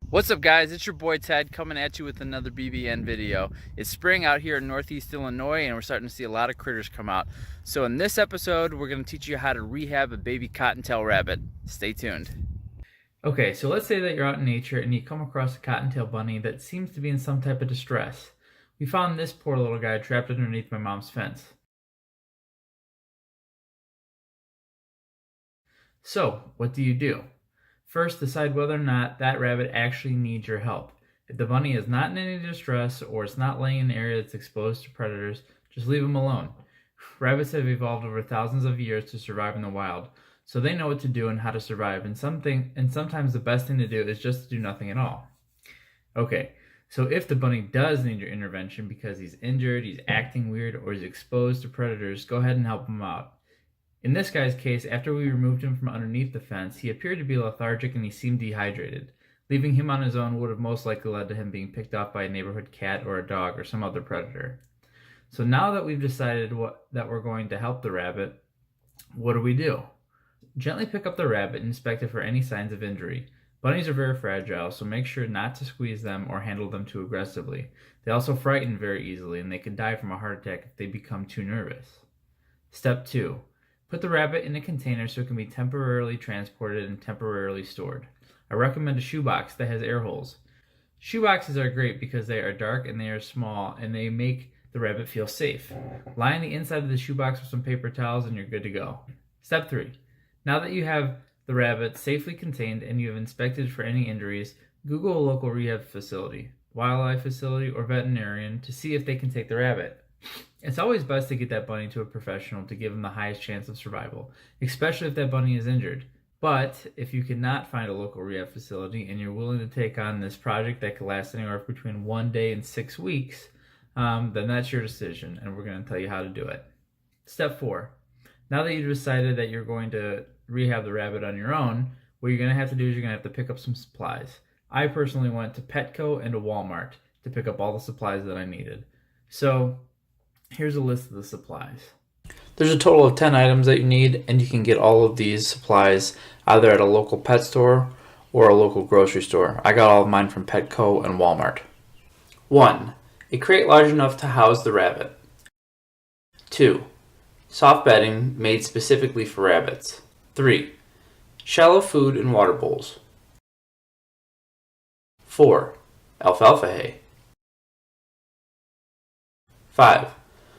What's up, guys? It's your boy Ted coming at you with another BBN video. It's spring out here in Northeast Illinois and we're starting to see a lot of critters come out. So in this episode, we're going to teach you how to rehab a baby cottontail rabbit. Stay tuned. Okay, so let's say that you're out in nature and you come across a cottontail bunny that seems to be in some type of distress. We found this poor little guy trapped underneath my mom's fence. So, what do you do? First, decide whether or not that rabbit actually needs your help. If the bunny is not in any distress or it's not laying in an area that's exposed to predators, just leave him alone. Rabbits have evolved over thousands of years to survive in the wild, so they know what to do and how to survive, and sometimes the best thing to do is just to do nothing at all. Okay, so if the bunny does need your intervention because he's injured, he's acting weird, or he's exposed to predators, go ahead and help him out. In this guy's case, after we removed him from underneath the fence, he appeared to be lethargic and he seemed dehydrated. Leaving him on his own would have most likely led to him being picked off by a neighborhood cat or a dog or some other predator. So now that we've decided that we're going to help the rabbit, what do? Gently pick up the rabbit and inspect it for any signs of injury. Bunnies are very fragile, so make sure not to squeeze them or handle them too aggressively. They also frighten very easily and they can die from a heart attack if they become too nervous. Step 2. Put the rabbit in a container so it can be temporarily transported and temporarily stored. I recommend a shoebox that has air holes. Shoeboxes are great because they are dark and they are small and they make the rabbit feel safe. Lie on the inside of the shoebox with some paper towels and you're good to go. Step 3. Now that you have the rabbit safely contained and you have inspected for any injuries, Google a local rehab facility, wildlife facility, or veterinarian to see if they can take the rabbit. It's always best to get that bunny to a professional to give him the highest chance of survival, especially if that bunny is injured. But if you cannot find a local rehab facility and you're willing to take on this project that could last anywhere between 1 day and 6 weeks, then that's your decision, and we're going to tell you how to do it. Step 4. Now that you've decided that you're going to rehab the rabbit on your own, what you're going to have to do is you're going to have to pick up some supplies. I personally went to Petco and to Walmart to pick up all the supplies that I needed. So here's a list of the supplies. There's a total of 10 items that you need, and you can get all of these supplies either at a local pet store or a local grocery store. I got all of mine from Petco and Walmart. 1. A crate large enough to house the rabbit. 2. Soft bedding made specifically for rabbits. 3. Shallow food and water bowls. 4. Alf Alfa Hay. 5.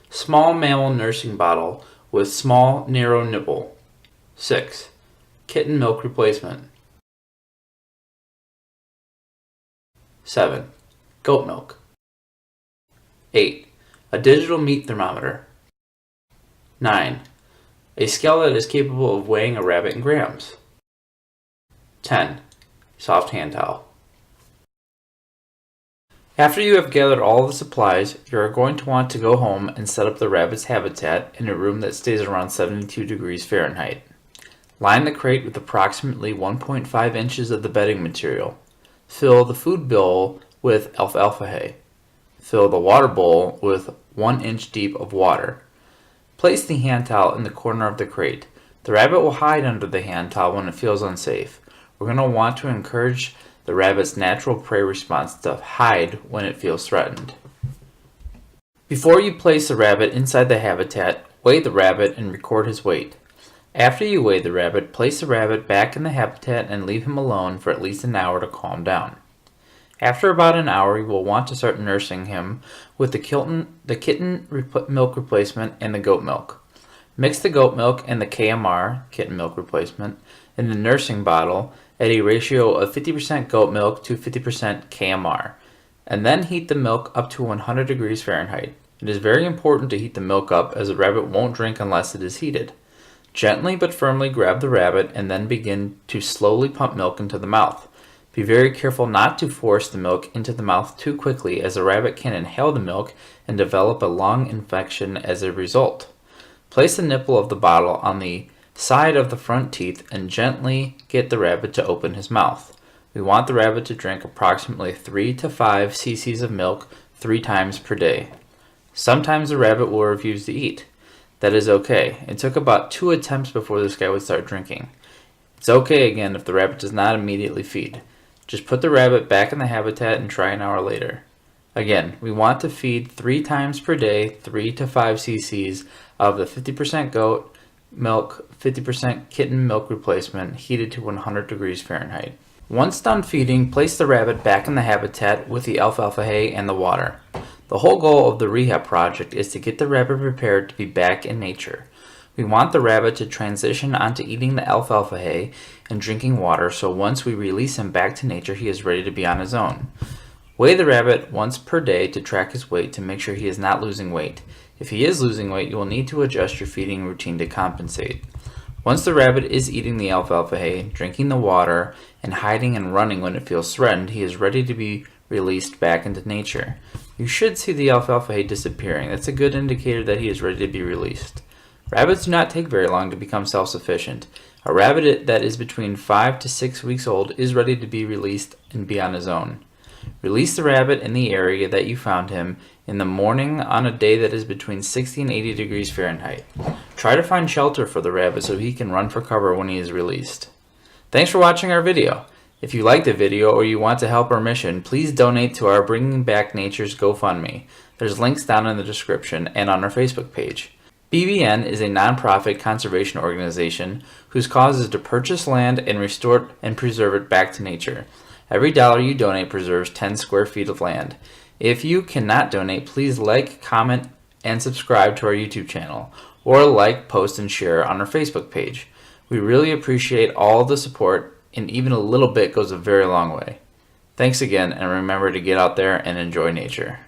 Small mammal nursing bottle with small, narrow nipple. 6. Kitten milk replacement. 7. Goat milk. 8. A digital meat thermometer. 9. A scale that is capable of weighing a rabbit in grams. 10. Soft hand towel. After you have gathered all the supplies, you are going to want to go home and set up the rabbit's habitat in a room that stays around 72 degrees Fahrenheit. Line the crate with approximately 1.5 inches of the bedding material. Fill the food bowl with Alf Alfa Hay. Fill the water bowl with 1 inch deep of water. Place the hand towel in the corner of the crate. The rabbit will hide under the hand towel when it feels unsafe. We're going to want to encourage the rabbit's natural prey response to hide when it feels threatened. Before you place the rabbit inside the habitat, weigh the rabbit and record his weight. After you weigh the rabbit, place the rabbit back in the habitat and leave him alone for at least an hour to calm down. After about an hour, you will want to start nursing him with the kitten milk replacement and the goat milk. Mix the goat milk and the KMR, kitten milk replacement, in the nursing bottle at a ratio of 50% goat milk to 50% KMR, and then heat the milk up to 100 degrees Fahrenheit. It is very important to heat the milk up as the rabbit won't drink unless it is heated. Gently but firmly grab the rabbit and then begin to slowly pump milk into the mouth. Be very careful not to force the milk into the mouth too quickly, as the rabbit can inhale the milk and develop a lung infection as a result. Place the nipple of the bottle on the side of the front teeth and gently get the rabbit to open his mouth. We want the rabbit to drink approximately 3 to 5 cc's of milk 3 times per day. Sometimes the rabbit will refuse to eat. That is okay. It took about 2 attempts before this guy would start drinking. It's okay again if the rabbit does not immediately feed. Just put the rabbit back in the habitat and try an hour later. Again, we want to feed 3 times per day, 3 to 5 cc's of the 50% goat milk, 50% kitten milk replacement, heated to 100 degrees Fahrenheit. Once done feeding, place the rabbit back in the habitat with the Alf Alfa Hay and the water. The whole goal of the Rehab project is to get the rabbit prepared to be back in nature. We want the rabbit to transition onto eating the Alf Alfa Hay and drinking water, so once we release him back to nature, he is ready to be on his own. Weigh the rabbit once per day to track his weight to make sure he is not losing weight. If he is losing weight, you will need to adjust your feeding routine to compensate. Once the rabbit is eating the Alf Alfa Hay, drinking the water, and hiding and running when it feels threatened, he is ready to be released back into nature. You should see the Alf Alfa Hay disappearing. That's a good indicator that he is ready to be released. Rabbits do not take very long to become self-sufficient. A rabbit that is between 5 to 6 weeks old is ready to be released and be on his own. Release the rabbit in the area that you found him in the morning on a day that is between 60 and 80 degrees Fahrenheit. Try to find shelter for the rabbit so he can run for cover when he is released. Thanks for watching our video. If you liked the video or you want to help our mission, please donate to our Bringing Back Nature's GoFundMe. There's links down in the description and on our Facebook page. BBN is a nonprofit conservation organization whose cause is to purchase land and restore it and preserve it back to nature. Every dollar you donate preserves 10 square feet of land. If you cannot donate, please like, comment, and subscribe to our YouTube channel, or like, post, and share on our Facebook page. We really appreciate all the support, and even a little bit goes a very long way. Thanks again, and remember to get out there and enjoy nature.